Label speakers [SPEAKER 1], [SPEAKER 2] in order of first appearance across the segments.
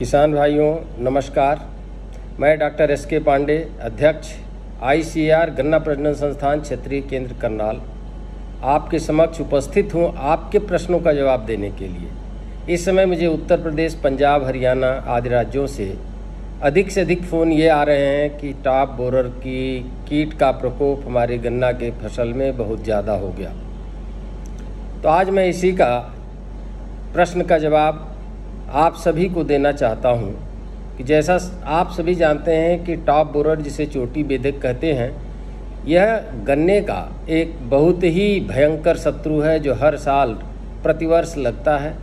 [SPEAKER 1] किसान भाइयों नमस्कार। मैं डॉक्टर एस के पांडे, अध्यक्ष ICAR गन्ना प्रजनन संस्थान क्षेत्रीय केंद्र करनाल, आपके समक्ष उपस्थित हूं आपके प्रश्नों का जवाब देने के लिए। इस समय मुझे उत्तर प्रदेश, पंजाब, हरियाणा आदि राज्यों से अधिक फ़ोन ये आ रहे हैं कि टॉप बोरर की कीट का प्रकोप हमारे गन्ना के फसल में बहुत ज़्यादा हो गया। तो आज मैं इसी का प्रश्न का जवाब आप सभी को देना चाहता हूं कि जैसा आप सभी जानते हैं कि टॉप बोरर, जिसे चोटी बेधक कहते हैं, यह गन्ने का एक बहुत ही भयंकर शत्रु है जो हर साल प्रतिवर्ष लगता है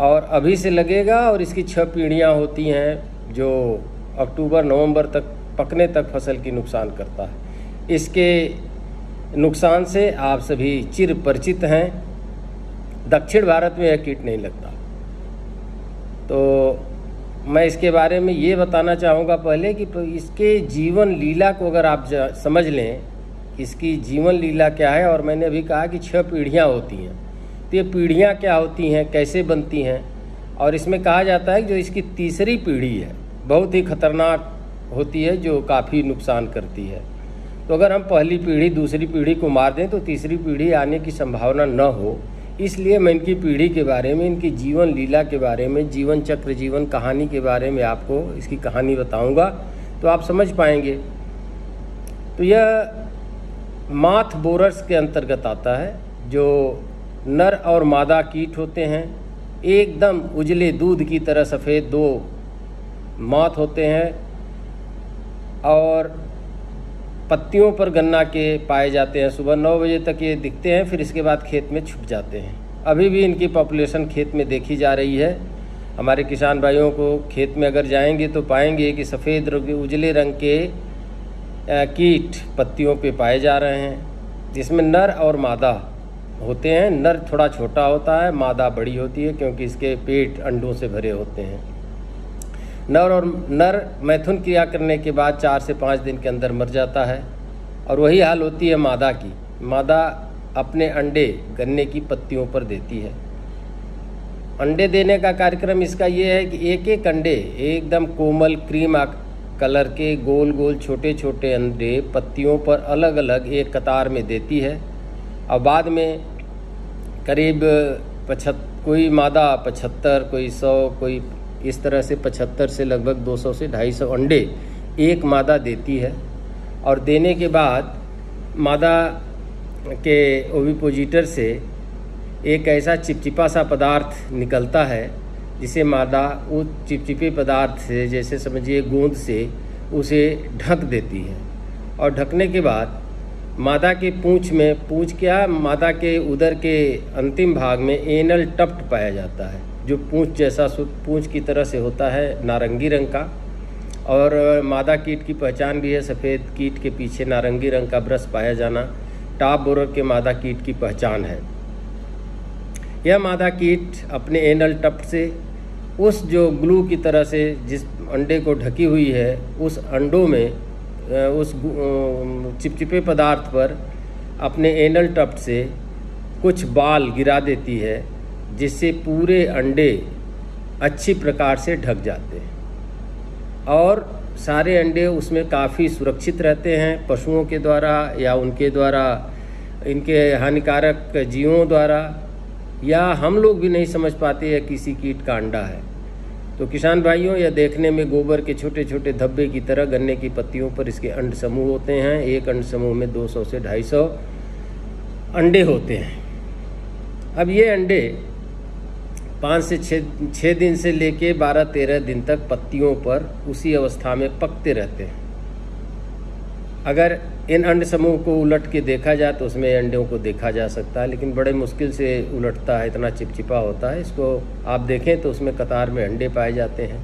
[SPEAKER 1] और अभी से लगेगा और इसकी 6 पीढ़ियां होती हैं जो अक्टूबर नवंबर तक पकने तक फसल की नुकसान करता है। इसके नुकसान से आप सभी चिर परिचित हैं। दक्षिण भारत में यह कीट नहीं लगता। तो मैं इसके बारे में ये बताना चाहूँगा पहले कि इसके जीवन लीला को अगर आप समझ लें, इसकी जीवन लीला क्या है। और मैंने अभी कहा कि 6 पीढ़ियाँ होती हैं, तो ये पीढ़ियाँ क्या होती हैं, कैसे बनती हैं। और इसमें कहा जाता है कि जो इसकी तीसरी पीढ़ी है बहुत ही खतरनाक होती है, जो काफ़ी नुकसान करती है। तो अगर हम पहली पीढ़ी दूसरी पीढ़ी को मार दें तो तीसरी पीढ़ी आने की संभावना न हो, इसलिए मैं इनकी पीढ़ी के बारे में, इनकी जीवन लीला के बारे में, जीवन चक्र, जीवन कहानी के बारे में आपको इसकी कहानी बताऊंगा तो आप समझ पाएंगे। तो यह माथ बोरर्स के अंतर्गत आता है, जो नर और मादा कीट होते हैं। एकदम उजले दूध की तरह सफ़ेद 2 माथ होते हैं और पत्तियों पर गन्ना के पाए जाते हैं। सुबह 9 बजे तक ये दिखते हैं, फिर इसके बाद खेत में छुप जाते हैं। अभी भी इनकी पॉपुलेशन खेत में देखी जा रही है। हमारे किसान भाइयों को खेत में अगर जाएंगे तो पाएंगे कि सफ़ेद उजले रंग के कीट पत्तियों पे पाए जा रहे हैं, जिसमें नर और मादा होते हैं। नर थोड़ा छोटा होता है, मादा बड़ी होती है, क्योंकि इसके पेट अंडों से भरे होते हैं। नर मैथुन क्रिया करने के बाद 4 से 5 दिन के अंदर मर जाता है और वही हाल होती है मादा की। मादा अपने अंडे गन्ने की पत्तियों पर देती है। अंडे देने का कार्यक्रम इसका ये है कि एक एक अंडे एकदम कोमल क्रीम कलर के गोल गोल छोटे छोटे अंडे पत्तियों पर अलग अलग एक कतार में देती है। और बाद में करीब कोई मादा 75, कोई 100, कोई इस तरह से 75 से लगभग 200 से 250 अंडे एक मादा देती है। और देने के बाद मादा के ओविपोजिटर से एक ऐसा चिपचिपा सा पदार्थ निकलता है, जिसे मादा उस चिपचिपे पदार्थ से, जैसे समझिए गोंद से, उसे ढक देती है। और ढकने के बाद मादा के मादा के उदर के अंतिम भाग में एनल टफ्ट पाया जाता है, जो पूंछ जैसा पूंछ की तरह से होता है, नारंगी रंग का। और मादा कीट की पहचान भी है, सफ़ेद कीट के पीछे नारंगी रंग का ब्रश पाया जाना टॉप बोरर के मादा कीट की पहचान है। यह मादा कीट अपने एनल टफ्ट से उस जो ग्लू की तरह से जिस अंडे को ढकी हुई है, उस अंडों में उस चिपचिपे पदार्थ पर अपने एनल टफ्ट से कुछ बाल गिरा देती है, जिससे पूरे अंडे अच्छी प्रकार से ढक जाते हैं और सारे अंडे उसमें काफ़ी सुरक्षित रहते हैं पशुओं के द्वारा या उनके द्वारा, इनके हानिकारक जीवों द्वारा, या हम लोग भी नहीं समझ पाते यह किसी कीट का अंडा है। तो किसान भाइयों, यह देखने में गोबर के छोटे छोटे धब्बे की तरह गन्ने की पत्तियों पर इसके अंड समूह होते हैं। एक अंड समूह में 200 से 250 अंडे होते हैं। अब ये अंडे 5 से 6 दिन से लेके 12-13 दिन तक पत्तियों पर उसी अवस्था में पकते रहते हैं। अगर इन अंड समूह को उलट के देखा जाए तो उसमें अंडों को देखा जा सकता है, लेकिन बड़े मुश्किल से उलटता है, इतना चिपचिपा होता है। इसको आप देखें तो उसमें कतार में अंडे पाए जाते हैं।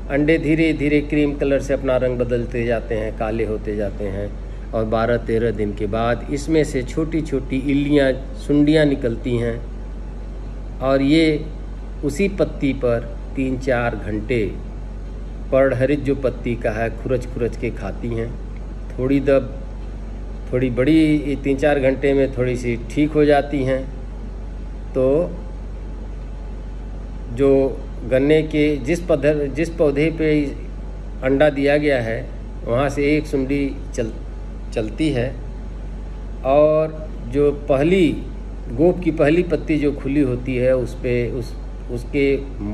[SPEAKER 1] अंडे धीरे धीरे क्रीम कलर से अपना रंग बदलते जाते हैं, काले होते जाते हैं और 12-13 दिन के बाद इसमें से छोटी छोटी इल्लियाँ, सुंडियाँ निकलती हैं और ये उसी पत्ती पर 3-4 घंटे पर्णहरित जो पत्ती का है खुरच खुरच के खाती हैं। थोड़ी बड़ी 3-4 घंटे में थोड़ी सी ठीक हो जाती हैं। तो जो गन्ने के जिस पौधे पे अंडा दिया गया है वहाँ से एक सुंडी चलती है, और जो पहली गोप की पहली पत्ती जो खुली होती है उस पे उसके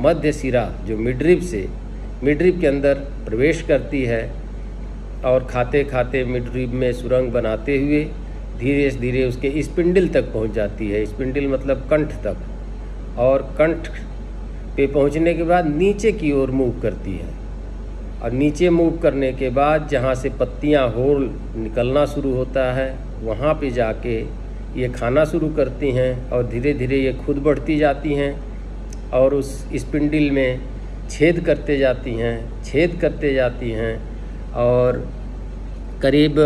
[SPEAKER 1] मध्य सिरा जो मिडरिब के अंदर प्रवेश करती है, और खाते खाते मिडरिब में सुरंग बनाते हुए धीरे धीरे उसके स्पिंडल तक पहुंच जाती है। स्पिंडल मतलब कंठ तक, और कंठ पे पहुंचने के बाद नीचे की ओर मूव करती है, और नीचे मूव करने के बाद जहाँ से पत्तियाँ होल निकलना शुरू होता है वहाँ पे जाके ये खाना शुरू करती हैं, और धीरे धीरे ये खुद बढ़ती जाती हैं और उस स्पिंडल में छेद करते जाती हैं और करीब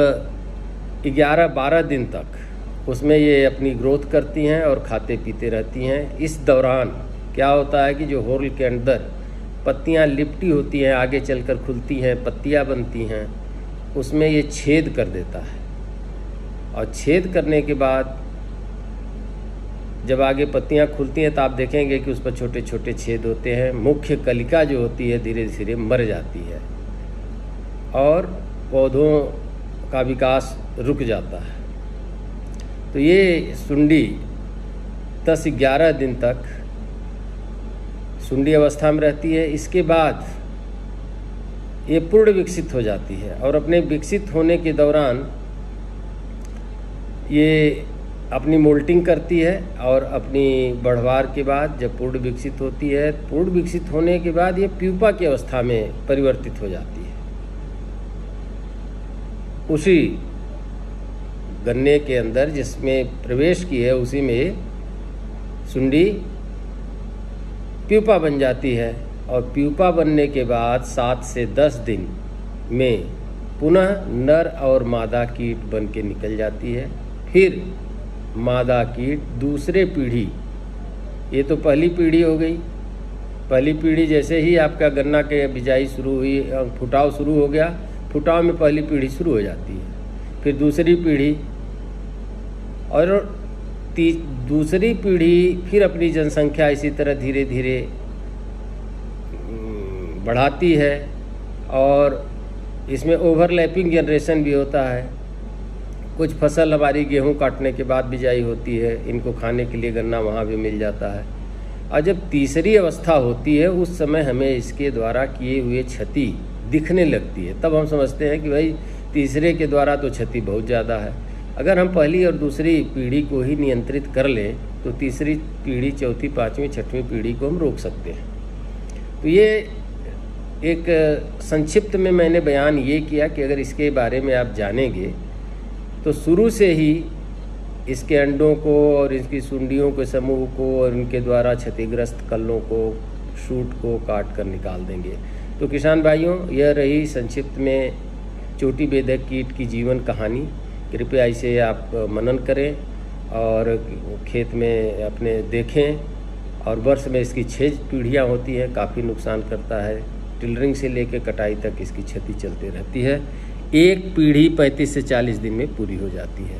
[SPEAKER 1] 11-12 दिन तक उसमें ये अपनी ग्रोथ करती हैं और खाते पीते रहती हैं। इस दौरान क्या होता है कि जो होल के अंदर पत्तियां लिपटी होती हैं, आगे चलकर खुलती हैं, पत्तियां बनती हैं, उसमें ये छेद कर देता है, और छेद करने के बाद जब आगे पत्तियां खुलती हैं तो आप देखेंगे कि उस पर छोटे छोटे छेद होते हैं। मुख्य कलिका जो होती है धीरे धीरे मर जाती है और पौधों का विकास रुक जाता है। तो ये सुंडी 10-11 दिन तक सुंडी अवस्था में रहती है। इसके बाद ये पूर्ण विकसित हो जाती है, और अपने विकसित होने के दौरान ये अपनी मोल्टिंग करती है, और अपनी बढ़वार के बाद जब पूर्ण विकसित होती है, पूर्ण विकसित होने के बाद ये प्यूपा की अवस्था में परिवर्तित हो जाती है। उसी गन्ने के अंदर जिसमें प्रवेश की है उसी में सुंडी प्यूपा बन जाती है, और प्यूपा बनने के बाद 7 से 10 दिन में पुनः नर और मादा कीट बन के निकल जाती है। फिर मादा कीट दूसरे पीढ़ी, ये तो पहली पीढ़ी हो गई, पहली पीढ़ी जैसे ही आपका गन्ना के बिजाई शुरू हुई, फुटाव शुरू हो गया, फुटाव में पहली पीढ़ी शुरू हो जाती है। फिर दूसरी पीढ़ी, और दूसरी पीढ़ी फिर अपनी जनसंख्या इसी तरह धीरे धीरे बढ़ाती है, और इसमें ओवरलैपिंग जनरेशन भी होता है। कुछ फसल हमारी गेहूं काटने के बाद बिजाई होती है, इनको खाने के लिए गन्ना वहाँ भी मिल जाता है, और जब तीसरी अवस्था होती है उस समय हमें इसके द्वारा किए हुए क्षति दिखने लगती है। तब हम समझते हैं कि भाई तीसरे के द्वारा तो क्षति बहुत ज़्यादा है। अगर हम पहली और दूसरी पीढ़ी को ही नियंत्रित कर लें तो तीसरी पीढ़ी, चौथी, पाँचवीं, छठवीं पीढ़ी को हम रोक सकते हैं। तो ये एक संक्षिप्त में मैंने बयान ये किया कि अगर इसके बारे में आप जानेंगे तो शुरू से ही इसके अंडों को और इसकी सुंडियों के समूह को और उनके द्वारा क्षतिग्रस्त कल्लों को, शूट को काट कर निकाल देंगे। तो किसान भाइयों, यह रही संक्षिप्त में चोटी बेधक कीट की जीवन कहानी। कृपया इसे आप मनन करें और खेत में अपने देखें, और वर्ष में इसकी 6 पीढ़ियाँ होती हैं, काफ़ी नुकसान करता है। टिलरिंग से लेकर कटाई तक इसकी क्षति चलती रहती है। एक पीढ़ी 35 से 40 दिन में पूरी हो जाती है।